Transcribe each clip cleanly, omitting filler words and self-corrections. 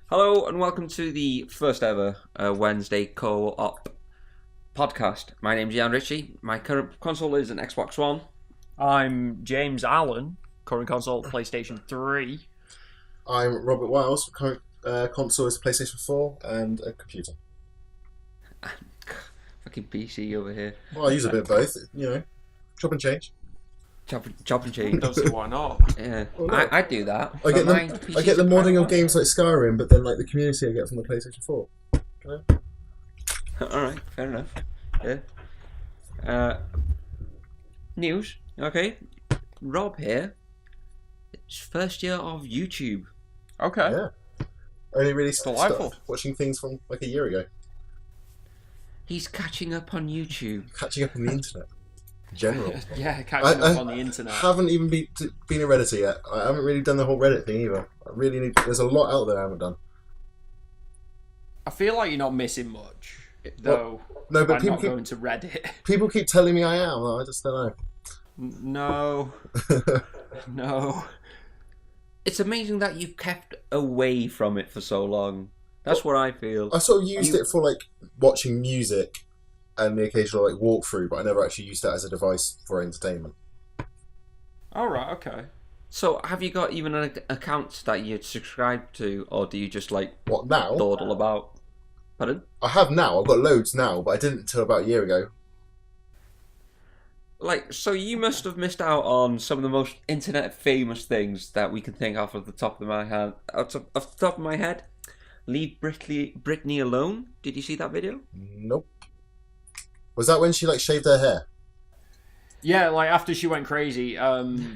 Hello and welcome to the first ever Wednesday co-op podcast. My name's Ieuan Ritchie. My current console is an Xbox One. I'm James Allen, current console PlayStation 3. I'm Robert Wiles, current console is PlayStation 4 and a computer. Fucking PC over here. Well, I use a bit of both, chop and change. Chop and change. Don't see why not. Yeah, Well, no. I do that. I get the modding of game. games like Skyrim, but then like the community I get from the PlayStation 4. Alright, fair enough. Yeah. News. Okay. Rob here. It's first year of YouTube. Okay. Yeah. Only really Delightful. started watching things from like a year ago. He's catching up on YouTube. Catching up on the internet. In general. Yeah, catching up on the internet. Haven't even been a Redditor yet. I haven't really done the whole Reddit thing either. I really need. There's a lot out there I haven't done. I feel like you're not missing much, though. No, but by people not keep going to Reddit. people keep telling me I am. I just don't No, know. no. It's amazing that you've kept away from it for so long. That's what I feel. I sort of used it for like watching music and the occasional like walkthrough, but I never actually used that as a device for entertainment. All right. Okay. So, have you got even an account that you'd subscribe to, or do you just like What now? dawdle about? Pardon? I have now. I've got loads now, but I didn't until about a year ago. Like, so you must have missed out on some of the most internet famous things that we can think of the top of my head. Off the top of my head, leave Britney alone. Did you see that video? Nope. Was that when she like shaved her hair? Yeah, like after she went crazy,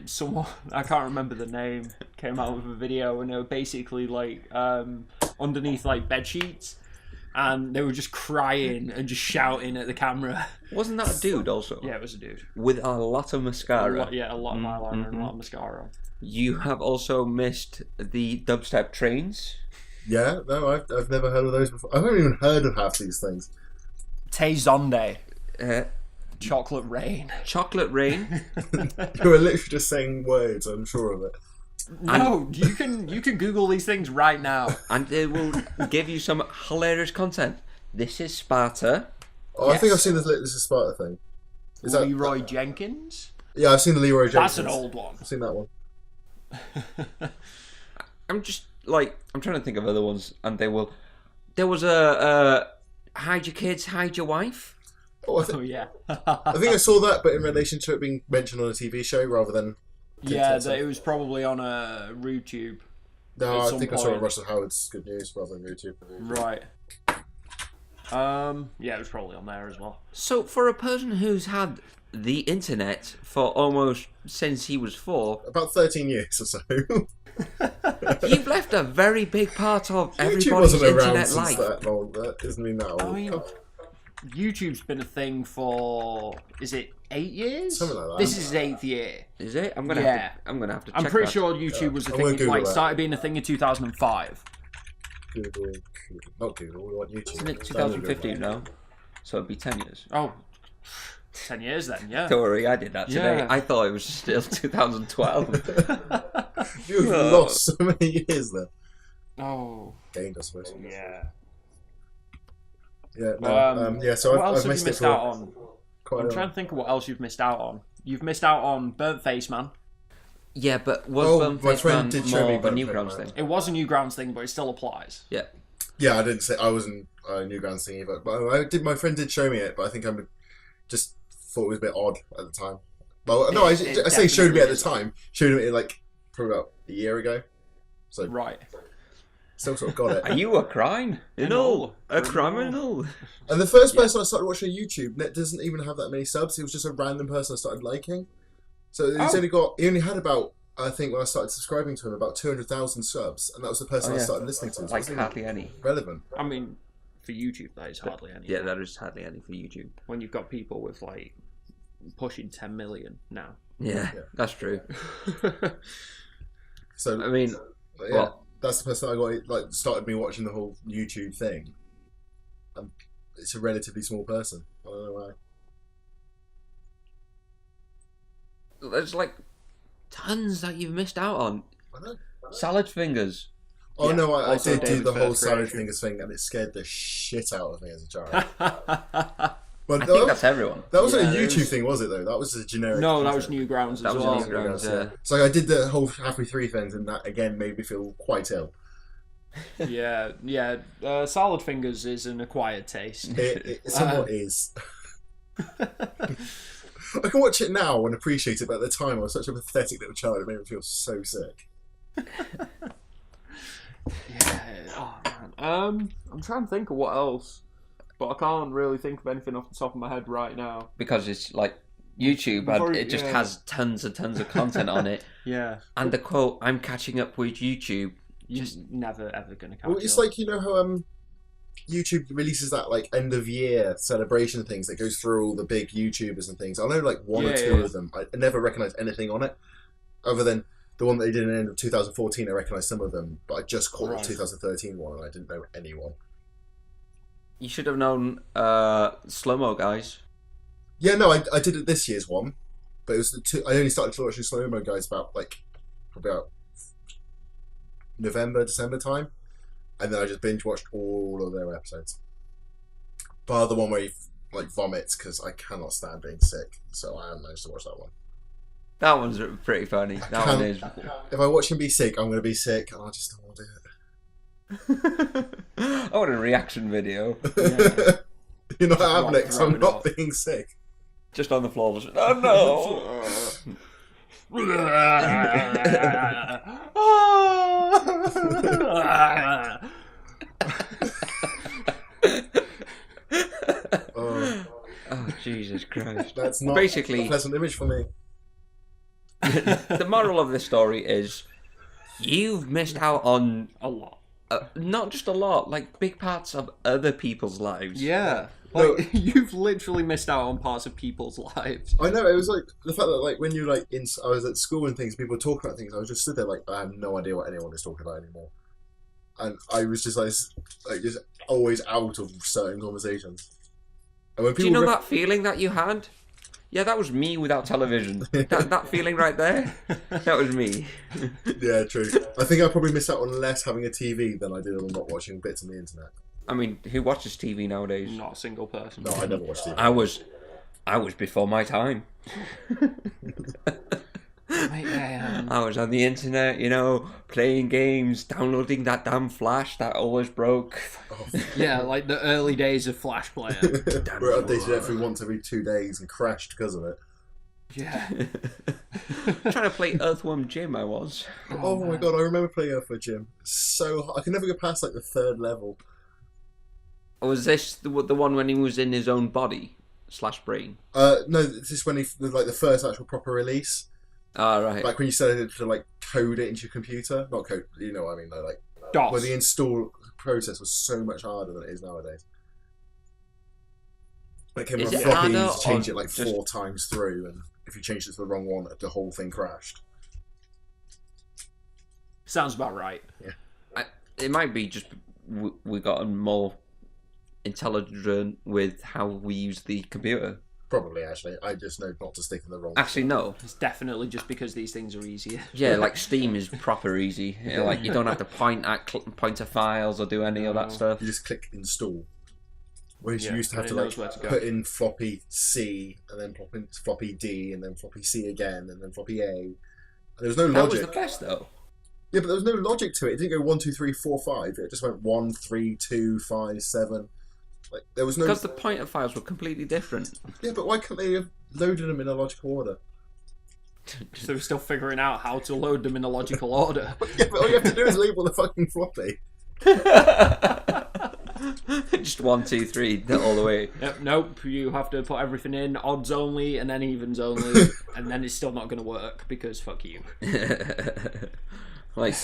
someone, I can't remember the name, came out with a video and they were basically like underneath like bed sheets, and they were just crying and just shouting at the camera. Wasn't that a dude also? Yeah, it was a dude. With a lot of mascara. A lot of eyeliner and a lot of mascara. You have also missed the dubstep trains. Yeah, no, I've never heard of those before. I haven't even heard of half these things. Tay Zonde. Uh, Chocolate Rain. Chocolate Rain. You were literally just saying words. I'm sure of it. No, you can Google these things right now. And they will give you some hilarious content. This is Sparta. Oh, I think Yes. I've seen this is Sparta thing. Is that Leroy Jenkins. Yeah, I've seen the Leroy Jenkins. That's an old one. I've seen that one. I'm just like, I'm trying to think of other ones, and there was a hide your kids, hide your wife. Oh, Oh yeah. I think I saw that, but in relation to it being mentioned on a TV show rather than. Yeah, TikTok. it was probably on a YouTube. No, at I some think I saw it on point. Russell Howard's Good News rather than YouTube. Right. Yeah, it was probably on there as well. So for a person who's had the internet for almost since he was 4, About 13 years or so. you've left a very big part of YouTube everybody's wasn't around internet since life. that long. That doesn't mean that old. I mean, YouTube's been a thing for, is it 8 years? Something like that. This is his 8th year. Is it? I'm gonna Yeah. have to check I'm pretty that. sure YouTube was a I'm gonna thing, Google like that. started being a thing in 2005. Google, not Google. We want YouTube. Isn't it 2015 now? So it'd be 10 years. Oh, 10 years then, yeah. Don't worry, I did that today. Yeah. I thought it was still 2012. You've lost so many years then. Oh, Gained, I suppose. yeah. Yeah, no, yeah. So what else I've have missed you it missed for out on? quite I'm a trying to think of what else you've missed out on. You've missed out on Burnt Face Man. Yeah, but was Oh, Burnt my Face friend Man did show me more of a Burnt Face Newgrounds Man. thing? It was a Newgrounds thing, but it still applies. Yeah. Yeah, I didn't say I wasn't a Newgrounds thing either, but I did. My friend did show me it, but I think I just thought it was a bit odd at the time. Well, no, I say showed me at the time. Showed me like probably about a year ago. So Right. still sort of got it. Are you a crime? Criminal. A criminal? And the first person I started watching on YouTube doesn't even have that many subs. He was just a random person I started liking. So he's he only had about, I think when I started subscribing to him, about 200,000 subs, and that was the person Oh, I yeah. started listening to. So it Like wasn't hardly any. relevant. I mean, for YouTube, that is hardly any. Yeah, that is hardly any for YouTube. When you've got people with like pushing 10 million now. Yeah, Yeah. that's true. So I mean, yeah, well- that's the person I got. Like started me watching the whole YouTube thing. It's a relatively small person. I don't know why. there's like tons that you've missed out on. I know. Salad fingers. Oh Yeah, no, I also did do David's the whole first silent creation. fingers thing, and it scared the shit out of me as a child. No, But I think that's everyone. that wasn't Yeah, a it YouTube was- thing, was it? Though that was a generic. that was content. Newgrounds That as was well. Newgrounds, yeah. So I did the whole halfway through things, and that again made me feel quite ill. Yeah. Salad fingers is an acquired taste. It somewhat is. I can watch it now and appreciate it, but at the time I was such a pathetic little child. It made me feel so sick. Yeah. Oh man. I'm trying to think of what else, but I can't really think of anything off the top of my head right now. Because it's like YouTube, and it just has tons and tons of content on it. Yeah. And the quote, "I'm catching up with YouTube." You're just never ever gonna catch Well, it's up. like, you know how YouTube releases that like end of year celebration things that goes through all the big YouTubers and things. I know like one or two of them. I never recognised anything on it, other than the one that they did in the end of 2014. I recognised some of them, but I just caught the 2013 one, and I didn't know anyone. You should have known Slow Mo Guys. Yeah, no, I did it this year's one, but it was I only started watching Slow Mo Guys probably about November, December time, and then I just binge watched all of their episodes. Bar the one where he like vomits, because I cannot stand being sick, so I haven't managed to watch that one. That one's pretty funny. That one is. If I watch him be sick, I'm going to be sick, and I just don't want to do it. I want a reaction video. Yeah. You're not having it because I'm Throwing not up. being sick. Just on the floor. Just, oh Oh, Oh, Jesus Christ. that's not Basically- a pleasant image for me. The moral of this story is you've missed out on A lot. not just a lot, like big parts of other people's lives. Yeah. No. Like, you've literally missed out on parts of people's lives. I know, it was like the fact that like when you like I was at school and things, people would talk about things. I was just stood there like I have no idea what anyone is talking about anymore, and I was just like just always out of certain conversations. And when Do people you know that feeling that you had? Yeah, that was me without television. that feeling right there, that was me. Yeah, true. I think I probably missed out on less having a TV than I did on not watching bits on the internet. I mean, who watches TV nowadays? Not a single person. No, I never watched TV. I was before my time. Mate, yeah. I was on the internet, playing games, downloading that damn Flash that always broke. Yeah, like the early days of Flash Player. We're updated once every 2 days and crashed because of it. Yeah. Trying to play Earthworm Jim, I was. Oh my god, I remember playing Earth for Jim. So hard. I could never get past like the 3rd level. Was this the one when he was in his own body / brain? No, this is when like the first actual proper release. Ah, right. Like when you started to like code it into your computer, not code. You know what I mean? Though, like DOS. where the install process was so much harder than it is nowadays. It came Is on it floppy, harder you had to change or it like just- 4 times through, and if you changed it to the wrong one, the whole thing crashed. Sounds about right. It might be just we gotten more intelligent with how we use the computer. Probably, actually. I just know not to stick in the wrong. Actually, no. It's definitely just because these things are easier. Yeah, like Steam is proper easy. Like you don't have to point to files or do any of that stuff. You just click install. Whereas Yeah, you used to have and to it like knows where to go. put in floppy C and then pop in floppy D and then floppy C again and then floppy A. And there was no That was logic. the best though. Yeah, but there was no logic to it. It didn't go 1, 2, 3, 4, 5. It just went 1, 3, 2, 5, 7. Like there was no. Because the pointer files were completely different. Yeah, but why couldn't they have loaded them in a logical order? So we're still figuring out how to load them in a logical order. Yeah, but all you have to do is label the fucking floppy. Just 1, 2, 3 all the way. Yep, nope, you have to put everything in odds only and then evens only, and then it's still not going to work because fuck you. Like,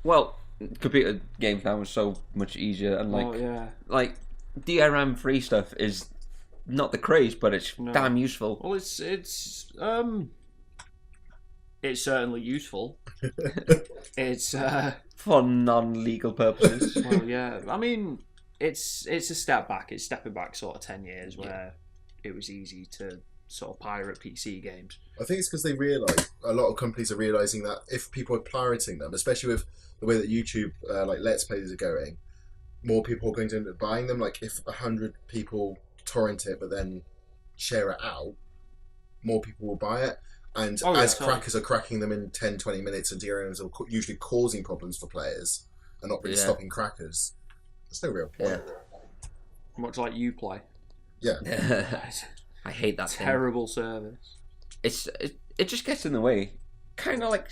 well, computer games now are so much easier, and like, Oh yeah. like DRM free stuff is not the craze, but it's No. damn useful. Well, it's certainly useful. It's For non-legal purposes. well, yeah. I mean, it's a step back. It's stepping back sort of 10 years where it was easy to sort of pirate PC games. I think it's because they realise a lot of companies are realising that if people are pirating them, especially with the way that YouTube like Let's Plays are going, more people are going to end up buying them. Like if 100 people torrent it but then share it out, more people will buy it. And as crackers are cracking them in 10, 20 minutes, and DRMs are usually causing problems for players and not really stopping crackers, there's no real point. Much like Uplay. Yeah. I hate that thing. Terrible service. It just gets in the way. Kind of like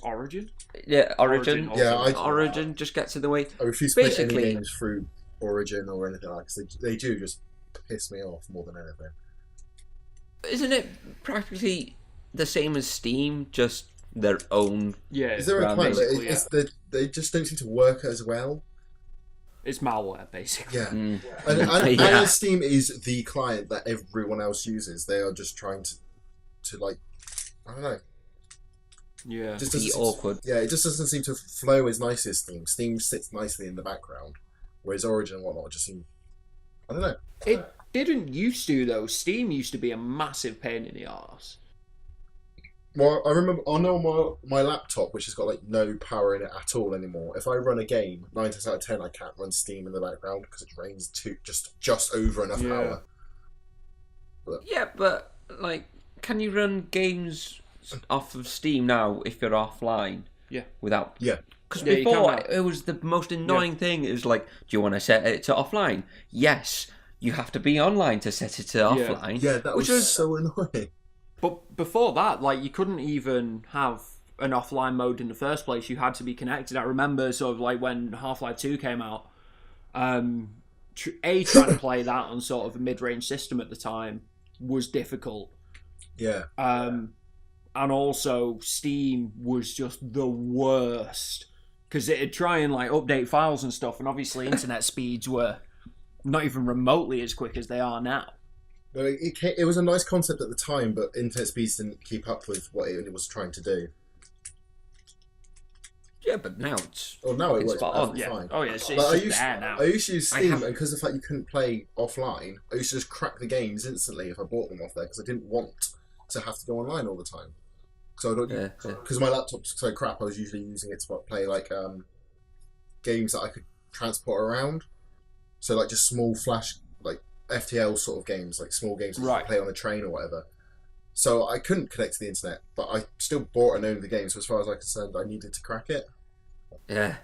Origin? Yeah, Origin. Origin just gets in the way. I refuse to play any games through Origin or anything like that, because they do just piss me off more than anything. Isn't it practically the same as Steam, just their own? Yeah. Is there a point? They just don't seem to work as well. It's malware, basically. Yeah. And Steam is the client that everyone else uses. They are just trying to like, I don't know. Yeah. Just be awkward. Yeah, it just doesn't seem to flow as nice as Steam. Steam sits nicely in the background, whereas Origin and whatnot just seem, I don't know. It didn't used to, though. Steam used to be a massive pain in the arse. Well, I remember on my laptop, which has got like no power in it at all anymore. If I run a game, 9 times out of 10, I can't run Steam in the background because it drains just over enough power. But like, can you run games off of Steam now if you're offline? Yeah. Without. Yeah. Because before it was the most annoying thing. It was like, do you want to set it to offline? Yes. You have to be online to set it to offline. Yeah, that was so annoying. But before that, like, you couldn't even have an offline mode in the first place. You had to be connected. I remember sort of like when Half-Life 2 came out, trying to play that on sort of a mid-range system at the time was difficult. Yeah. And also Steam was just the worst because it'd try and like update files and stuff, and obviously internet speeds were not even remotely as quick as they are now. It was a nice concept at the time, but internet speeds didn't keep up with what it was trying to do. Yeah, but now it's... Oh, now it works fine. Oh, yeah, it's just there now. I used to use Steam, and because of the fact you couldn't play offline, I used to just crack the games instantly if I bought them off there, because I didn't want to have to go online all the time. Because my laptop's so crap, I was usually using it to play like games that I could transport around. So like just small flash, like FTL sort of games, like small games that you can play on a train or whatever. So I couldn't connect to the internet, but I still bought and owned the game. So as far as I'm concerned, I needed to crack it. Yeah.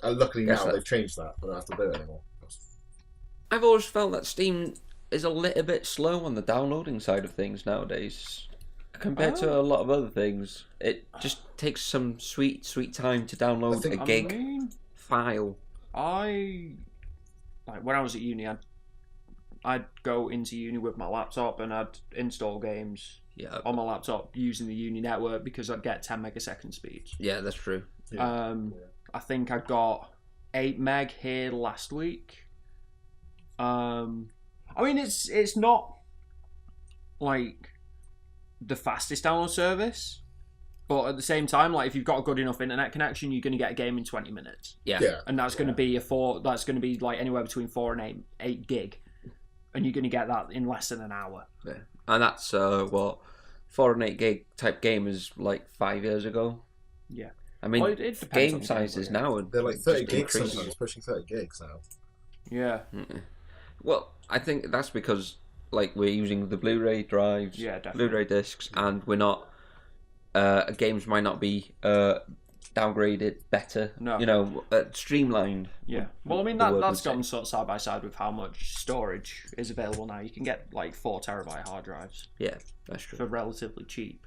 And luckily now they've changed that. I don't have to do it anymore. I've always felt that Steam is a little bit slow on the downloading side of things nowadays. Compared to a lot of other things, it just takes some sweet time to download a gig file. Like when I was at uni, I'd go into uni with my laptop and I'd install games on my laptop using the uni network because I'd get 10 megasecond speeds. Yeah, that's true. Yeah. I think I got 8 meg here last week. I mean, it's not like the fastest download service, but at the same time, like if you've got a good enough internet connection, you're going to get a game in 20 minutes. Yeah. And that's going to be that's going to be like anywhere between 4 and 8 gig, and you're going to get that in less than an hour. Yeah. And that's 4 and 8 gig type game is like 5 years ago. Yeah. I mean, game sizes now they're like 30 gigs sometimes, pushing 30 gigs now. Yeah. Well, I think that's because like we're using the Blu-ray drives, Blu-ray discs, and we're not. Games might not be downgraded better. No, streamlined. Yeah. Well, I mean that's gone sort of side by side with how much storage is available now. You can get like 4 terabyte hard drives. Yeah, that's true. For relatively cheap.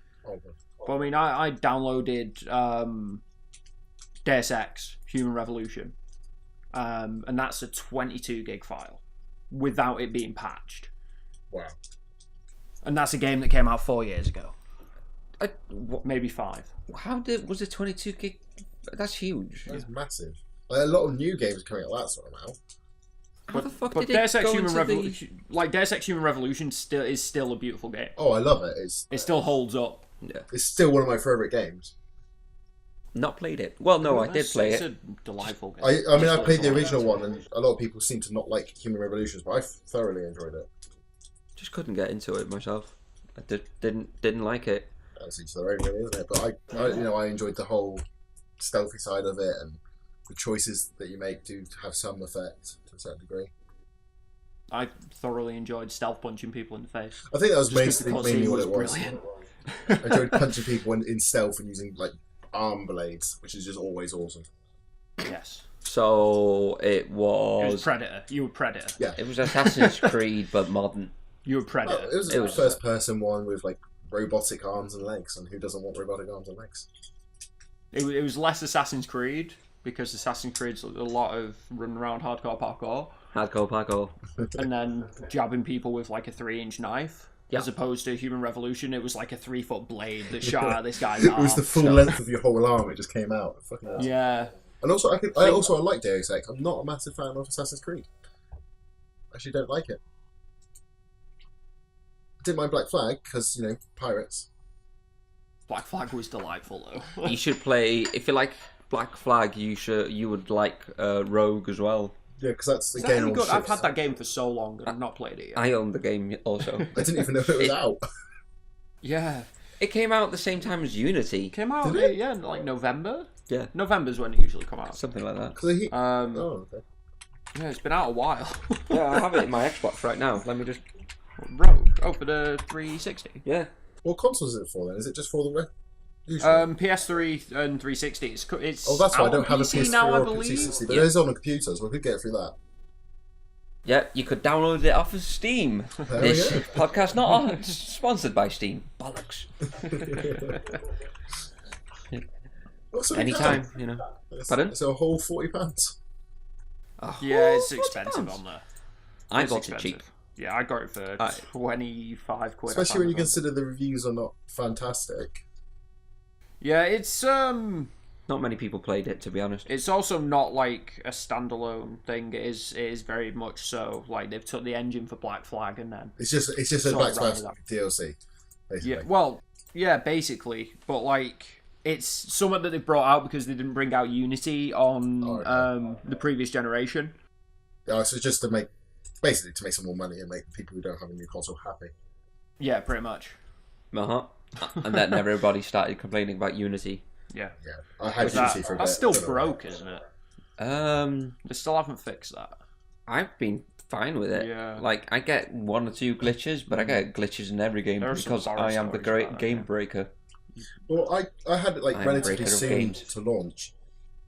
But I mean, I downloaded Deus Ex: Human Revolution, and that's a 22 gig file without it being patched. Wow. And that's a game that came out 4 years ago. Maybe 5. Was it 22 gig? That's huge. That's massive. Like, a lot of new games are coming out that sort of now. How the fuck but did Deus it Ex go Human into Revolution, like Deus Ex Human Revolution, is still a beautiful game. Oh, I love it. It still holds up. Yeah. It's still one of my favourite games. Not played it. Well, no, I did play it. It's a delightful game. I mean, I played the original one, and a lot of people seem to not like Human Revolutions, but I thoroughly enjoyed it. Just couldn't get into it myself. Didn't like it. That's each their own, really, isn't it? But I enjoyed the whole stealthy side of it, and the choices that you make do have some effect to a certain degree. I thoroughly enjoyed stealth punching people in the face. I think that was Just because mainly he what was it was. brilliant. I enjoyed punching people in stealth and using like arm blades, which is just always awesome. Yes. So it It was was. Predator. You were Predator. Yeah. It was Assassin's Creed, but modern. You were Predator. Well, it was a first-person one with like robotic arms and legs, and who doesn't want robotic arms and legs? It was less Assassin's Creed, because Assassin's Creed's a lot of running around hardcore parkour, Hardcore parkour. and then jabbing people with like a 3-inch knife. Yeah. As opposed to Human Revolution, it was like a 3-foot blade that shot out of this guy's arm. It was the full length of your whole arm. It just came out. Fucking awesome. Yeah. And also, I like Deus Ex. I'm not a massive fan of Assassin's Creed. I actually don't like it. I didn't mind Black Flag because pirates. Black Flag was delightful though. You should play if you like Black Flag. You would like Rogue as well. Yeah, because that's Is the that game any on good? I've ships. had that game for so long and I've not played it yet. I own the game also. I didn't even know it was out. Yeah. It came out at the same time as Unity. Came out, Did it? yeah, like November? Yeah, November's when it usually come out. something like that. 'Cause Oh, okay. yeah, it's been out a while. Yeah, I have it in my Xbox right now. Let me just. Rogue. Oh, for the 360. Yeah. What consoles is it for then? Is it just for the usual? PS3 and 360. It's Oh, that's why I out don't on have a PC PS3 now, I or a believe. 360, but Yeah. it is on a computer, so I could get it through that. Yeah, you could download it off of Steam. There we This go. podcast not sponsored by Steam. Bollocks. What's it Anytime, now? you know. It's, Pardon? it's a whole £40. Yeah, it's £40. expensive on there. I It's got expensive. it cheap. Yeah, I got it for 25 quid. I Especially can't when you remember. consider the reviews are not fantastic. Yeah, it's Not many people played it, to be honest. It's also not like a standalone thing. It is very much so. Like they've took the engine for Black Flag and then It's just a Sort of Black Flag rounded up. DLC, basically. yeah, well, yeah, basically. But like it's something that they brought out because they didn't bring out Unity on Oh, okay. the previous generation. So just to make some more money and make people who don't have a new console happy. Yeah, pretty much. Uh-huh. And then everybody started complaining about Unity. Yeah, Yeah, I had That- Unity for a bit. that's still I don't know. broke, isn't it? They still haven't fixed that. I've been fine with it. Yeah. Like, I get one or two glitches, but I get glitches in every game There are some because horror I am the stories great about it, game yeah. breaker. Well, I had it like I am a relatively breaker of soon games. to launch,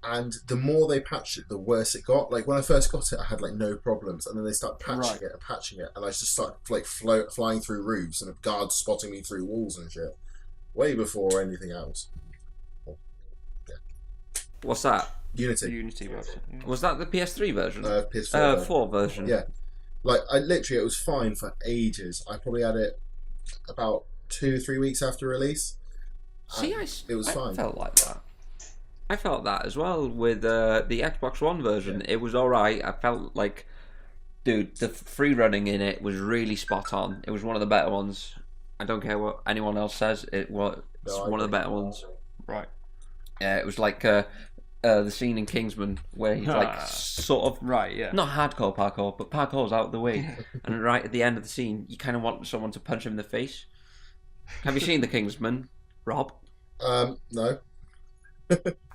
and the more they patched it, the worse it got. Like when I first got it, I had like no problems, and then they started patching it, and I just started like flying through roofs and guards spotting me through walls and shit, way before anything else. What's that? The Unity, Unity version. Yeah. Was that the PS3 version? PS4. 4 version. Yeah. Like it was fine for ages. I probably had it about 2-3 weeks after release. See, It was I fine. felt like that. I felt that as well with the Xbox One version. It was alright. I felt like, dude, the free running in it was really spot on. It was one of the better ones. I don't care what anyone else says. It's No, I one of the agree. better ones. Right. Yeah, it was like the scene in Kingsman where he's like sort of Right. Yeah. not hardcore parkour, but parkour's out the way, and right at the end of the scene, you kind of want someone to punch him in the face. Have you seen the Kingsman, Rob? No,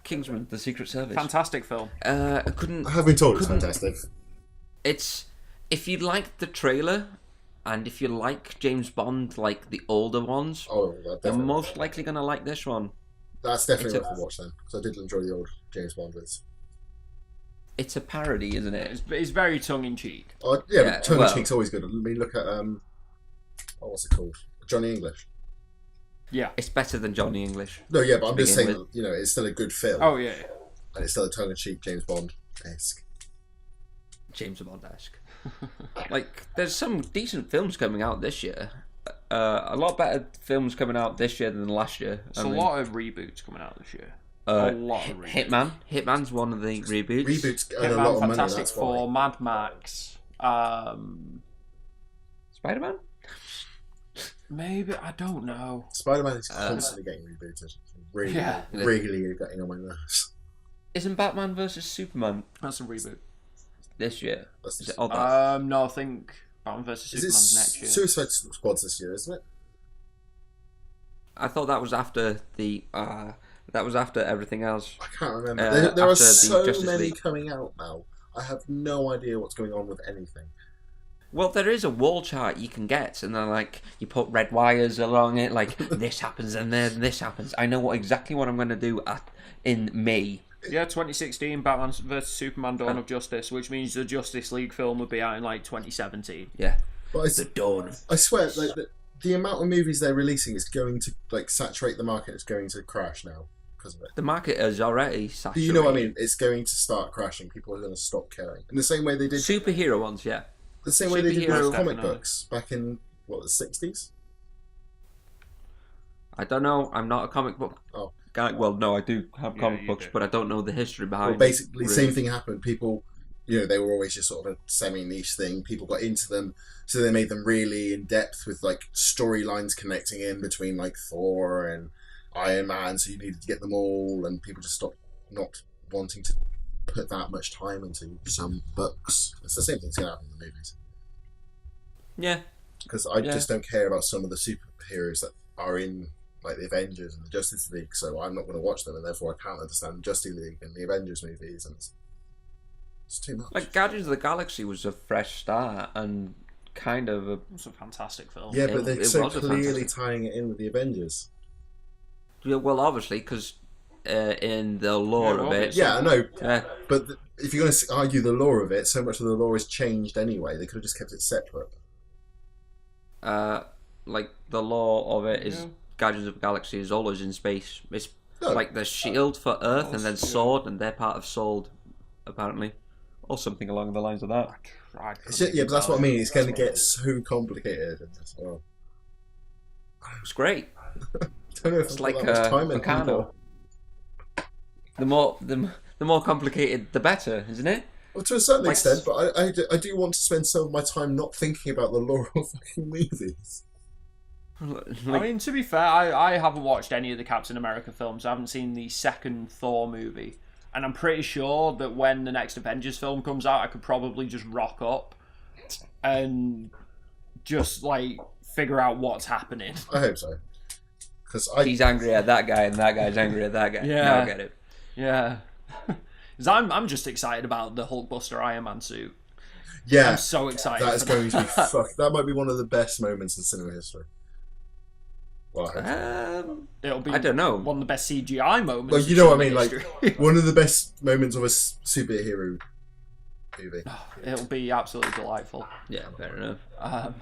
Kingsman: The Secret Service. Fantastic film. I couldn't. I have been told it's fantastic. It's if you like the trailer, and if you like James Bond, like the older ones, Oh, you're definitely. most likely gonna like this one. That's definitely it's a- worth a watch then, because I did enjoy the old James Bond ones. It's a parody, isn't it? It's very tongue in cheek. Oh, yeah, Yeah, but tongue in well- cheek's always good. I mean, look at what's it called? Johnny English. Yeah. It's better than Johnny English. No, yeah, but I'm just begin saying that, it's still a good film. Oh yeah. And it's still a tongue-in-cheek James Bond-esque. James Bond-esque. Like, there's some decent films coming out this year. A lot better films coming out this year than last year. There's a lot of reboots coming out this year. A lot of reboots. Hitman's one of the reboots. Reboots earn a lot Hitman, of money, Fantastic that's Four, why. Mad Max. Spider-Man? Maybe I don't know. Spider-Man is constantly getting rebooted. Really, Yeah. really getting on my nerves. Isn't Batman versus Superman That's a reboot. this year? That's Is just- it? Oh, that. No, I think Batman vs Is it Superman's next year. Suicide Squad's this year, isn't it? I thought that was after the. That was after everything else. I can't remember. There are after the so Justice many League. coming out now. I have no idea what's going on with anything. Well, there is a wall chart you can get, and then like you put red wires along it, like this happens and then this happens. I know exactly what I'm going to do in May. Yeah, 2016 Batman vs Superman: Dawn of Justice, which means the Justice League film would be out in like 2017. Yeah, But the dawn. I swear, like the amount of movies they're releasing is going to like saturate the market. It's going to crash now because of it. The market is already saturated. You know what I mean? It's going to start crashing. People are going to stop caring in the same way they did. Superhero ones, yeah. The same way they did Superheroes, with comic definitely. books back in what the 60s. I don't know. I'm not a comic book Oh. guy. Well, no, I do have Yeah, comic you books, do. but I don't know the history behind Well, basically, it. the same thing happened. People, they were always just sort of a semi-niche thing. People got into them, so they made them really in depth with like storylines connecting in between like Thor and Iron Man. So you needed to get them all, and people just stopped not wanting to put that much time into some books. It's the same thing's going to happen in the movies Yeah. because I Yeah. just don't care about some of the superheroes that are in like the Avengers and the Justice League. So I'm not going to watch them, and therefore I can't understand the Justice League and the Avengers movies, and it's too much. Like Guardians of the Galaxy was a fresh start and kind of a. It's a fantastic film. Yeah, It- but they're it so was a clearly fantastic- tying it in with the Avengers. Yeah, well, obviously, because in the lore Yeah, of it. obviously. Yeah, I know. Uh, But if you're going to argue the lore of it, so much of the lore has changed anyway. They could have just kept it separate. like the lore of it is Yeah. Guardians of the Galaxy is always in space. It's No. like the shield for Earth and then Yeah. sword, and they're part of Sword, apparently, or something along the lines of that. It's just, yeah, but that's what I mean. It's going to get so complicated. As well. It's great. I don't know if It's I've like got that much time in Meccano. people. The more complicated, the better, isn't it? Well, to a certain Like- extent, but I do want to spend some of my time not thinking about the lore of fucking movies. I mean, to be fair, I haven't watched any of the Captain America films. I haven't seen the second Thor movie. And I'm pretty sure that when the next Avengers film comes out, I could probably just rock up and just, like, figure out what's happening. I hope so. Because He's angry at that guy, and that guy's angry at that guy. Yeah. Now I get it. Yeah. 'Cause I'm just excited about the Hulkbuster Iron Man suit. yeah, I'm so excited. that is for going to be that. fuck. That might be one of the best moments in cinema history. Well, I hope so. It'll be I don't know. one of the best CGI moments. Well, in you know what I cinema mean. history. Like one of the best moments of a superhero movie. It'll be absolutely delightful. Yeah, fair enough.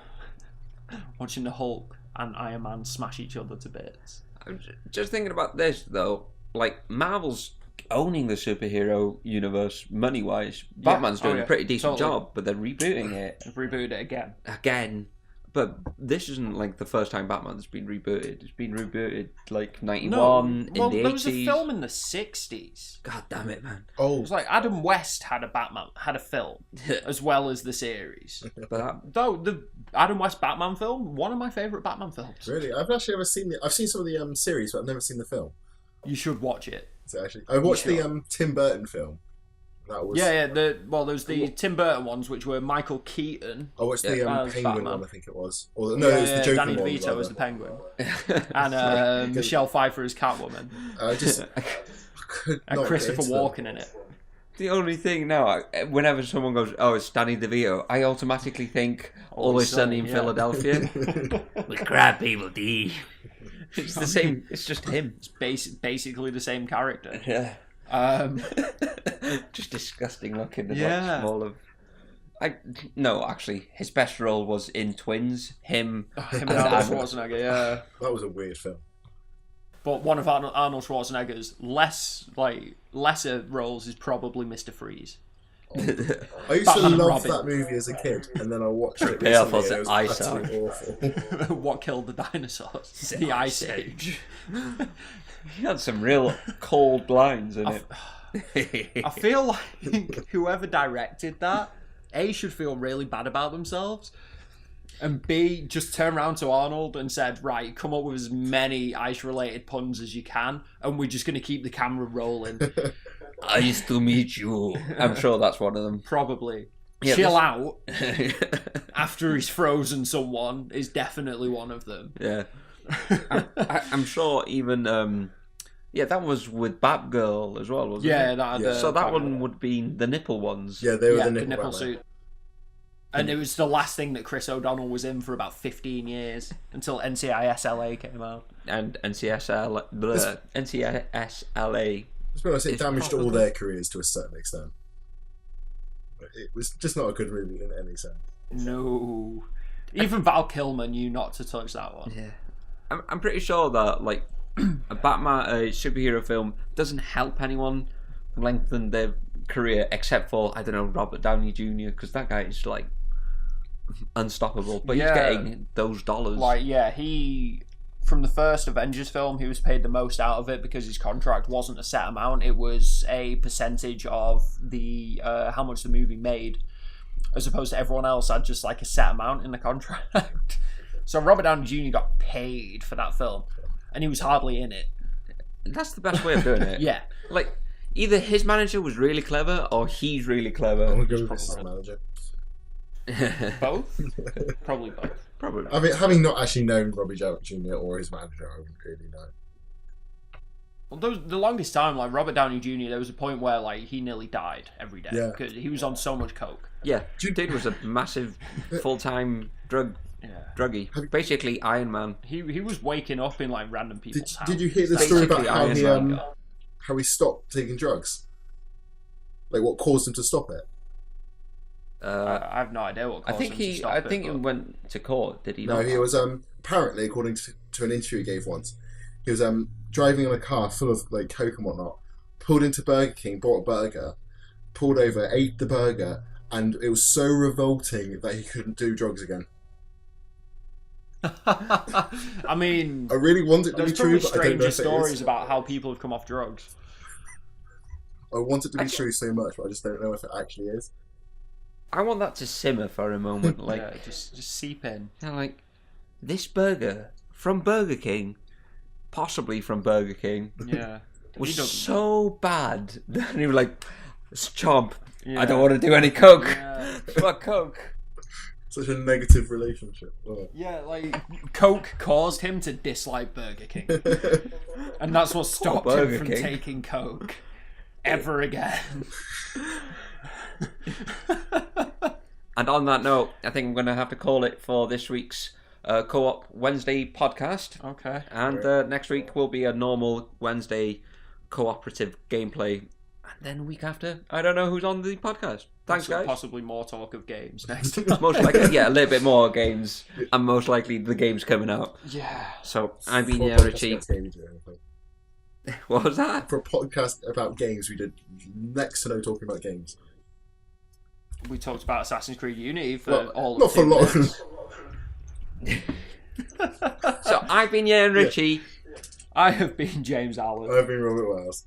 Watching the Hulk and Iron Man smash each other to bits. I'm just thinking about this though. Like Marvel's owning the superhero universe money wise. Batman's doing yeah. a pretty decent Totally. job, but they're rebooting it I've rebooted it again. again. But this isn't like the first time Batman's been rebooted. It's been rebooted like 91 well, in the there was a 80s. film in the 60s. God damn it, man! Oh, It was like Adam West had a film as well as the series. But that, Though the Adam West Batman film, one of my favourite Batman films. really? I've actually never seen it. I've seen some of the series, but I've never seen the film. You should watch it. So actually, I watched sure? the Tim Burton film. That was Yeah. There's the Tim Burton ones, which were Michael Keaton. I watched the as Penguin Batman. one. I think it was. Or no, it was the Joker Danny one. DeVito rather. as the Penguin, and Michelle Pfeiffer as Catwoman, I just could and not Christopher get into them. Walken in it. the only thing now, whenever someone goes, "Oh, it's Danny DeVito," I automatically think Always Sunny in yeah. Philadelphia. We grab people, D. It's the same. It's just him. It's basically the same character. Yeah. Um, Just disgusting looking. As Yeah. like small of. No, actually, his best role was in Twins. Him him and and Arnold Adam. Schwarzenegger, yeah. That was a weird film. But one of Arnold Schwarzenegger's lesser roles is probably Mr. Freeze. I used to Batman and love Robin. that movie as a kid, and then I watched it Payoff recently, was and it was the absolutely awful. What killed the dinosaurs? The Ice Age. He had some real cold lines in it. I feel like whoever directed that, A, should feel really bad about themselves, and B, just turn around to Arnold and said, right, come up with as many ice-related puns as you can, and we're just going to keep the camera rolling. Nice to meet you. I'm sure that's one of them. Probably. Yeah, Chill this- out after he's frozen someone is definitely one of them. Yeah. I'm sure even that was with Batgirl as well, wasn't it? So that one would be the nipple ones. Yeah, they were the nipple Batman. suit. And it was the last thing that Chris O'Donnell was in for about 15 years until NCIS came out. And NCSLA. To be honest, it damaged all their careers to a certain extent. It was just not a good movie in any sense. No. Even Val Kilmer knew not to touch that one. Yeah. I'm pretty sure that, like, a Batman superhero film doesn't help anyone lengthen their career except for, I don't know, Robert Downey Jr., because that guy is, like, unstoppable. But he's getting those dollars. Like, he... From the first Avengers film, he was paid the most out of it because his contract wasn't a set amount. It was a percentage of the how much the movie made, as opposed to everyone else had just like a set amount in the contract. So Robert Downey Jr. got paid for that film, and he was hardly in it. That's the best way of doing it. Yeah. Like, either his manager was really clever, or he's really clever. I'm going to go with his manager. Both? Probably both. Probably. I mean, having not actually known Robbie Jr. or his manager, I wouldn't really know. Well, the longest time, like Robert Downey Jr., there was a point where like he nearly died every day because he was on so much coke. Yeah, dude was a massive full-time druggie. Basically, Iron Man. He was waking up in like random people's houses. Did you hear the story about how he stopped taking drugs? Like what caused him to stop it? I have no idea what caused him to stop I think he went to court. Did he? No, not? he was apparently, according to an interview he gave once, he was driving in a car full of like coke and whatnot. Pulled into Burger King, bought a burger, pulled over, ate the burger, and it was so revolting that he couldn't do drugs again. I mean, I really want it to be true, but I don't know if stories it is. about how people have come off drugs. I want it to be true so much, but I just don't know if it actually is. I want that to simmer for a moment, like just seep in. Like this burger from Burger King, possibly from Burger King, was so bad that he was like, "Chomp, I don't want to do any coke. Fuck coke." Such a negative relationship. Oh. Yeah, like Coke caused him to dislike Burger King, and that's what stopped him from taking Coke ever again. And on that note, I think I'm going to have to call it for this week's Co-op Wednesday podcast. Okay. And next week will be a normal Wednesday cooperative gameplay. And then week after, I don't know who's on the podcast. Thanks, guys. Possibly more talk of games next. Most likely, a little bit more games. And most likely the game's coming out. Yeah. So, I've been Richie. What was that? For a podcast about games, we did next to no talking about games. We talked about Assassin's Creed Unity for all not for long. So I've been Ieuan Richie. I have been James Allen. I've been Robert Wells.